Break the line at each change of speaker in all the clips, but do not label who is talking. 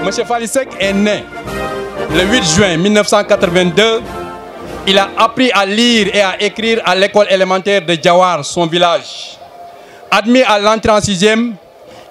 M. Falisek est né le 8 juin 1982. Il a appris à lire et à écrire à l'école élémentaire de Diawar, son village. Admis à l'entrée en 6e,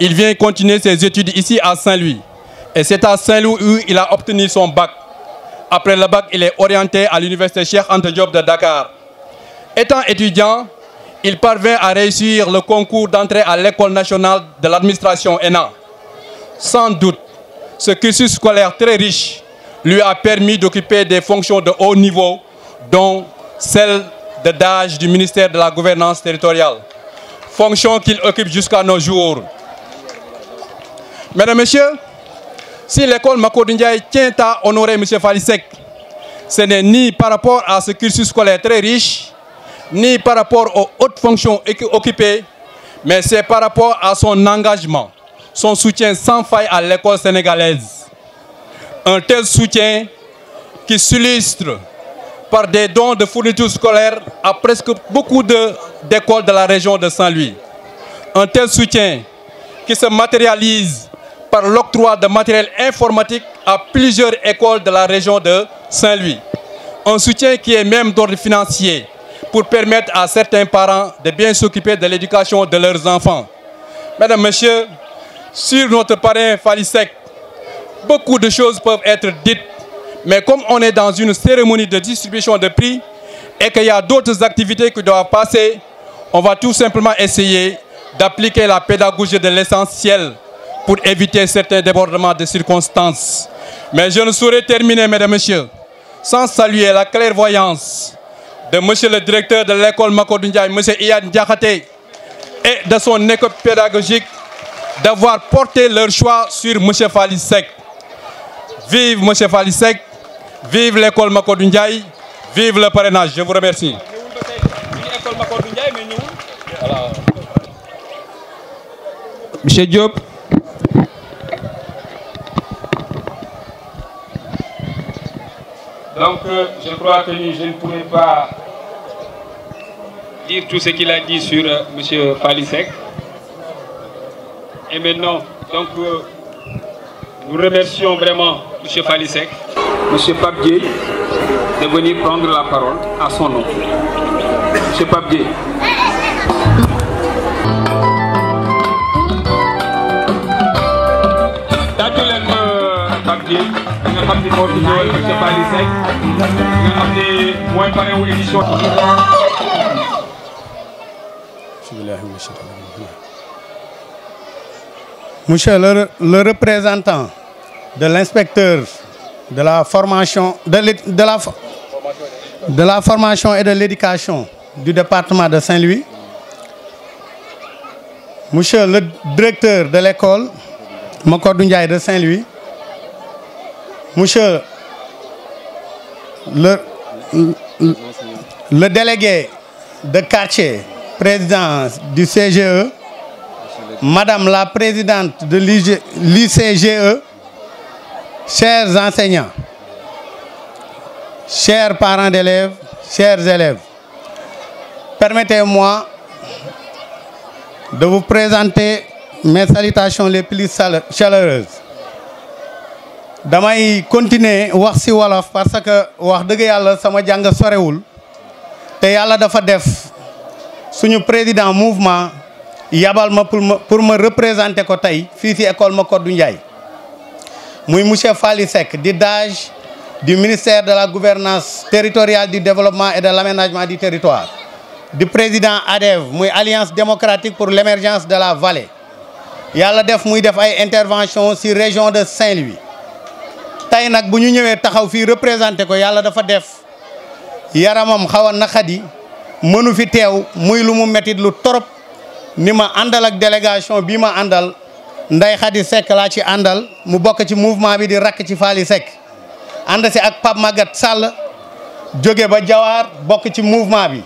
il vient continuer ses études ici à Saint-Louis. Et c'est à Saint-Louis où il a obtenu son bac. Après le bac, il est orienté à l'université Cheikh Anta Diop de Dakar. Étant étudiant, il parvient à réussir le concours d'entrée à l'école nationale de l'administration ENA. Sans doute, ce cursus scolaire très riche lui a permis d'occuper des fonctions de haut niveau, dont celle de DAGE du ministère de la Gouvernance territoriale, fonction qu'il occupe jusqu'à nos jours. Mesdames, Messieurs, si l'école Macodou Ndiaye tient à honorer M. Falisek, ce n'est ni par rapport à ce cursus scolaire très riche, ni par rapport aux hautes fonctions occupées, mais c'est par rapport à son engagement, son soutien sans faille à l'école sénégalaise. Un tel soutien qui s'illustre par des dons de fournitures scolaires à presque beaucoup d'écoles de la région de Saint-Louis. Un tel soutien qui se matérialise par l'octroi de matériel informatique à plusieurs écoles de la région de Saint-Louis. Un soutien qui est même d'ordre financier pour permettre à certains parents de bien s'occuper de l'éducation de leurs enfants. Mesdames, Messieurs, sur notre parrain Falisek, beaucoup de choses peuvent être dites, mais comme on est dans une cérémonie de distribution de prix et qu'il y a d'autres activités qui doivent passer, on va tout simplement essayer d'appliquer la pédagogie de l'essentiel pour éviter certains débordements de circonstances. Mais je ne saurais terminer, mesdames, messieurs, sans saluer la clairvoyance de monsieur le directeur de l'école Macodou Ndiaye, monsieur Iyad Diakhaté, et de son équipe pédagogique d'avoir porté leur choix sur monsieur Falisek. Vive monsieur Falisek, vive l'école Macodou Ndiaye, vive le parrainage. Je vous remercie.
Monsieur Diop.
Donc, je crois que je ne pourrais pas dire tout ce qu'il a dit sur M. Falisek. Et maintenant, donc, nous remercions vraiment M. Falisek, M. Papier, de venir prendre la parole à son nom. M. Papier. Papier. Nga xam ni moo fi ñëwal monsieur Falisek nga xam ni mooy pare wu édition.
Monsieur le représentant de l'inspecteur de la formation de la formation et de l'éducation du département de Saint-Louis, monsieur le directeur de l'école Macodou Ndiaye de Saint-Louis, monsieur le délégué de quartier, président du CGE, madame la présidente de l'ICGE, chers enseignants, chers parents d'élèves, chers élèves, permettez-moi de vous présenter mes salutations les plus chaleureuses. damay continuer wax ci wolof parce que wax dëgg yàlla sama jàng sorewul te yàlla dafa def suñu président mouvement yabal ma pour me représenter ko tey fii ci école Macodou Ndiaye muy monsieur Falisek di DAGE du ministère de la gouvernance territoriale, du développement et de l'aménagement du territoire, di président ADEV muy alliance démocratique pour l'émergence de la vallée. yàlla def muy def ay intervention ci région de Saint-Louis. tey nag bu ñu ñëwee taxaw fii représenté ko yàlla dafa def yaramam xaw a naqadi mënu fi teew muy lu mu métit lu torop ni ma àndal ak délégation bii ma àndal Ndeye Khady Seck laa ci àndal mu bokk ci mouvement bi di rakk ci Falisek ànd si ak Pape Maguette Sall jóge ba Diawar bokk ci mouvement bi.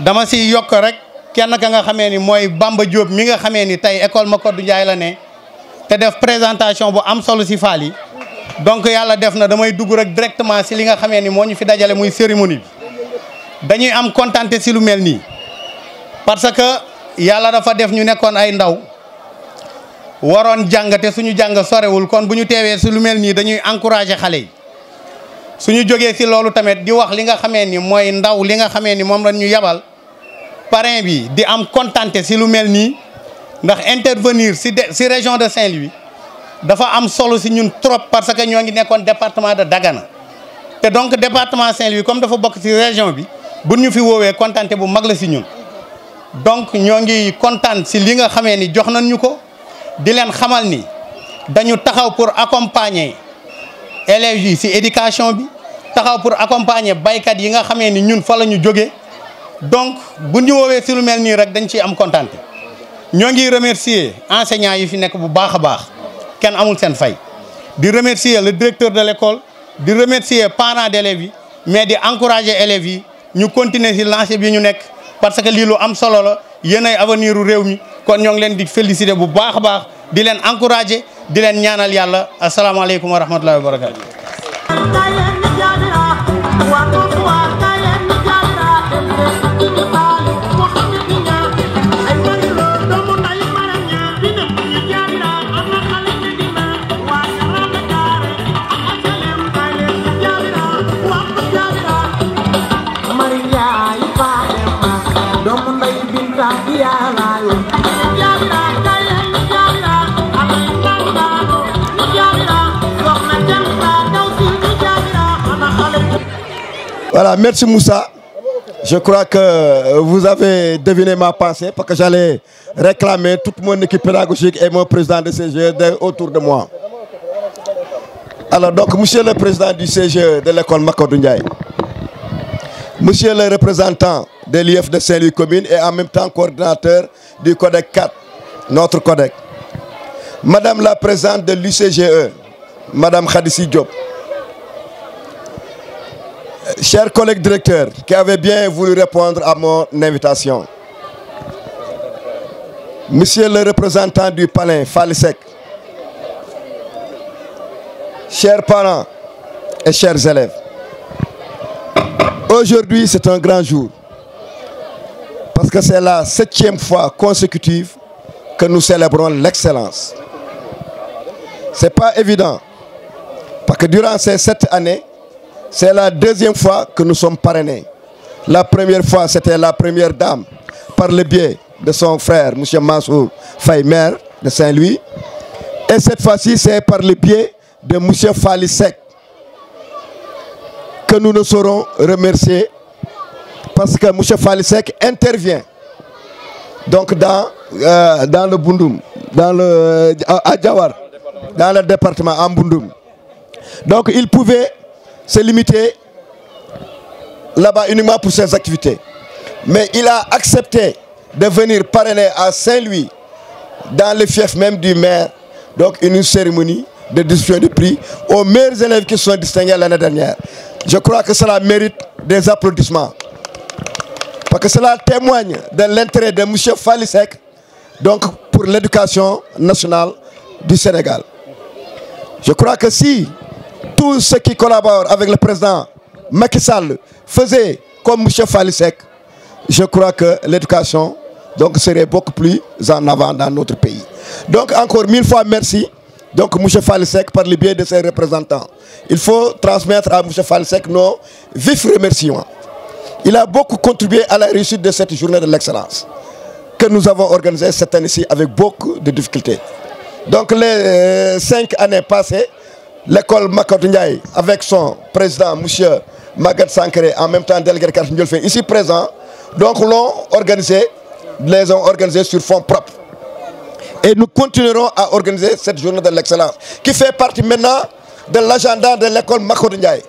dama si yokk rek kenn ka nga xamee ni mooy Bamba Diop mi nga xamee ni tey école Macodou Ndiaye la ne te def présentation bu am solo si Fally donc yàlla def na damay dugg rek directement si li nga xamee ni moo ñu fi dajale muy cérémonie bi. dañuy am contenté si lu mel nii parce que yàlla dafa def ñu nekkoon ay ndaw waroon jàng te suñu jàng sorewul kon bu ñu teewee si lu mel nii dañuy encourager xale yi suñu jógee si loolu tamit di wax li nga xamee ni mooy ndaw li nga xamee ni moom la ñu yabal parrain bi di am kontante si lu mel nii ndax intervenir si région de Saint-Louis dafa am solo si ñun trop parce que ñoo ngi nekkoon département de Dagana te donc département Saint-Louis comme dafa bokk si région bi bu ñu fi woowee kontante bu mag la si ñun donc ñoo ngi kontaan si li nga xamee ni jox nañ ñu ko di leen xamal ni dañu taxaw pour accompagner élèves yi si éducation bi taxaw pour accompagner baykat yi nga xamee ni ñun fa la ñu jógee donc bu ñu woowee si lu mel nii rek dañ ciy am kontante ñoo ngi remercier enseignants yi fi nekk bu baax a baax kenn amul seen fay di remercier le directeur de l'école di remercier parents d'élèves yi mais di encourager élèves yi ñu continuer si lancé bi ñu nekk parce que lii lu am solo la yéen ay avenir u réew mi kon ñoo ngi leen di féliciter bu baax a baax di leen encourager di leen ñaanal yàlla asalaamaaleykum wa rahmatullahi wa barakatu
Voilà, merci Moussa. Je crois que vous avez deviné ma pensée parce que j'allais réclamer toute mon équipe pédagogique et mon président de CGE autour de moi. Alors donc, monsieur le président du CGE de l'école Makodou Ndiaye, monsieur le représentant de l'IF de Saint-Louis commune et en même temps coordinateur du Codec 4, notre Codec, madame la présidente de l'UCGE, madame Khadissi Diop, chers collègues directeurs qui avaient bien voulu répondre à mon invitation, monsieur le représentant du Palais Falisek, chers parents et chers élèves, aujourd'hui c'est un grand jour parce que c'est la 7e fois consécutive que nous célébrons l'excellence. Ce n'est pas évident parce que durant ces 7 années, c'est la 2e fois que nous sommes parrainés. La première fois, c'était la première dame par le biais de son frère, M. Mansour Faye, maire de Saint-Louis. Et cette fois-ci, c'est par le biais de M. Falisek que nous nous saurons remercier parce que M. Falisek intervient donc dans le Bundoum, à Diawar, dans le département en Bundoum. Donc il pouvait se limiter là-bas uniquement pour ses activités. Mais il a accepté de venir parrainer à Saint-Louis, dans le fief même du maire, donc une cérémonie de distribution de prix aux meilleurs élèves qui se sont distingués l'année dernière. Je crois que cela mérite des applaudissements. Parce que cela témoigne de l'intérêt de M. Falisek donc pour l'éducation nationale du Sénégal. Je crois que si tous ceux qui collaborent avec le président Macky Sall faisaient comme M. Falisek, je crois que l'éducation donc serait beaucoup plus en avant dans notre pays. Donc encore 1000 fois merci donc M. Falisek par le biais de ses représentants. Il faut transmettre à M. Falisek nos vifs remerciements. Il a beaucoup contribué à la réussite de cette journée de l'excellence que nous avons organisée cette année-ci avec beaucoup de difficultés. Donc les 5 années passées, l'école Makodou Ndiaye, avec son président, M. Maguette Sankaré, en même temps délégué Karl Ndiolfé, ici présent, donc les ont organisés sur fonds propres. Et nous continuerons à organiser cette journée de l'excellence, qui fait partie maintenant de l'agenda de l'école Makodou Ndiaye.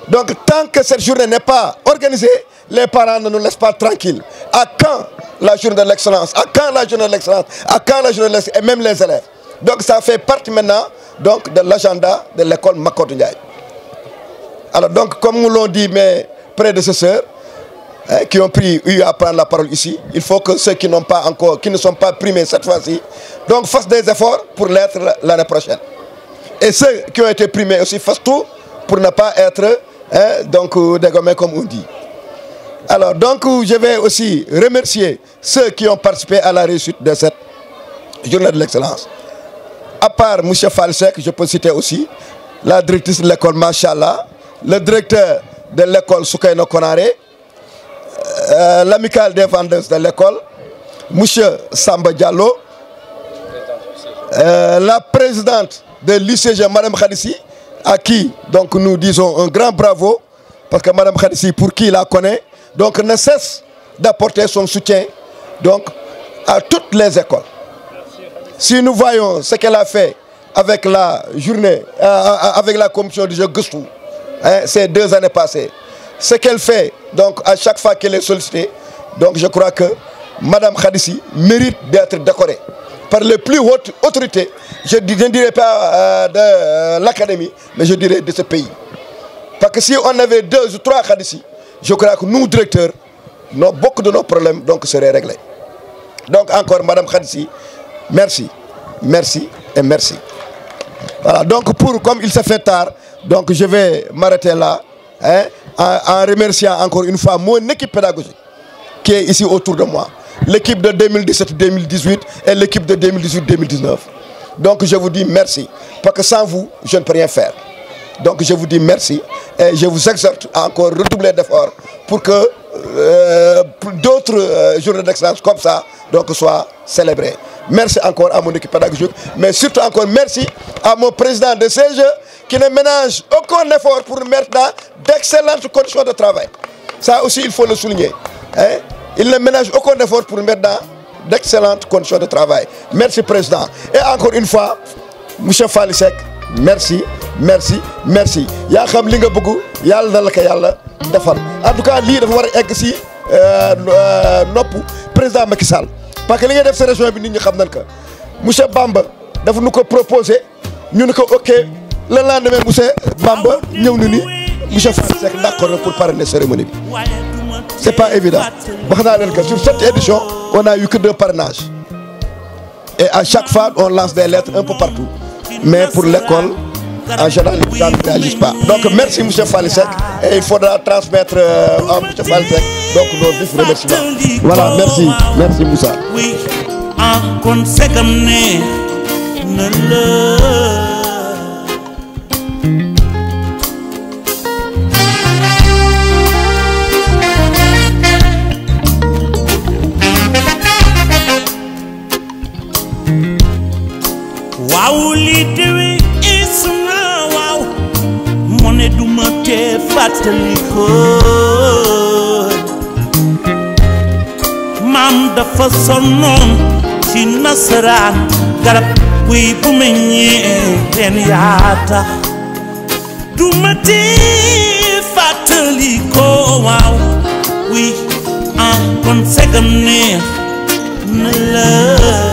Donc tant que cette journée n'est pas organisée, les parents ne nous laissent pas tranquilles. À quand la journée de l'excellence? À quand la journée de l'excellence? À quand la journée de l'excellence? Et même les élèves. Donc ça fait partie maintenant donc, de l'agenda de l'école Makodou Ndiaye. Alors donc comme nous l'ont dit mes prédécesseurs, qui ont eu à prendre la parole ici, il faut que ceux qui n'ont pas encore, qui ne sont pas primés cette fois-ci, donc fassent des efforts pour l'être l'année prochaine. Et ceux qui ont été primés aussi fassent tout pour ne pas être donc dégommés comme on dit. Alors donc je vais aussi remercier ceux qui ont participé à la réussite de cette journée de l'excellence. à part M. Falsek, je peux citer aussi la directrice de l'école Machallah, le directeur de l'école Soukaino Konaré, l'amicale des vendeuses de l'école, M. Samba Diallo, la présidente de l'ICG, Mme Khadissi, à qui donc, nous disons un grand bravo, parce que Mme Khadissi, pour qui la connaît, donc ne cesse d'apporter son soutien donc, à toutes les écoles. Si nous voyons ce qu'elle a fait avec la journée, avec la commission du jeu Gustou, ces 2 années passées, ce qu'elle fait donc, à chaque fois qu'elle est sollicitée, donc je crois que Mme Khadissi mérite d'être décorée par les plus hautes autorités, je ne dirais pas de l'académie, mais je dirais de ce pays. Parce que si on avait 2 ou 3 Khadissi, je crois que nous, directeurs, beaucoup de nos problèmes donc, seraient réglés. Donc encore, Mme Khadissi, merci, merci et merci. Voilà, donc comme il se fait tard, donc je vais m'arrêter là, en remerciant encore une fois mon équipe pédagogique qui est ici autour de moi. L'équipe de 2017-2018 et l'équipe de 2018-2019. Donc je vous dis merci, parce que sans vous, je ne peux rien faire. Donc je vous dis merci et je vous exhorte à encore redoubler d'efforts pour que d'autres journées d'excellence comme ça donc, soient célébrées. Merci encore à mon équipe pédagogique, mais surtout encore merci à mon président de CG qui ne ménage aucun effort pour nous mettre dans d'excellentes conditions de travail. Ça aussi, il faut le souligner. Il ne ménage aucun effort pour nous mettre dans d'excellentes conditions de travail. Merci, Président. Et encore une fois, M. Falsek, merci, merci, merci. Ya xam li nga bëgg yalla na la ko yalla defal. En tout cas, li dafa war egg ci nopp président Macky Sall. Parce que li nga def sa région bi nit ñi xam nañ ko. Monsieur Bamba dafa nu ko proposer, ñu ne ko OK, le lendemain monsieur Bamba ñëw na ni monsieur Falsek d'accord pour parrainer cérémonie bi. C'est pas évident. Sur cette édition, on n'a eu que 2 parrainages. Et à chaque fois, on lance des lettres un peu partout. Mais pour l'école, en général, les gens ne réagissent pas. Donc merci M. Falsek. Et il faudra transmettre à M. Falsek donc nos vifs remerciements. Voilà, merci. Merci Moussa. Oui,
waaw li dewe isna waaw mone duma te fatali ko mam dafa sonnon ci nasaraan garab kuy bu meññee ren yaata duma te fatali ko waaw wi kon segam ne na la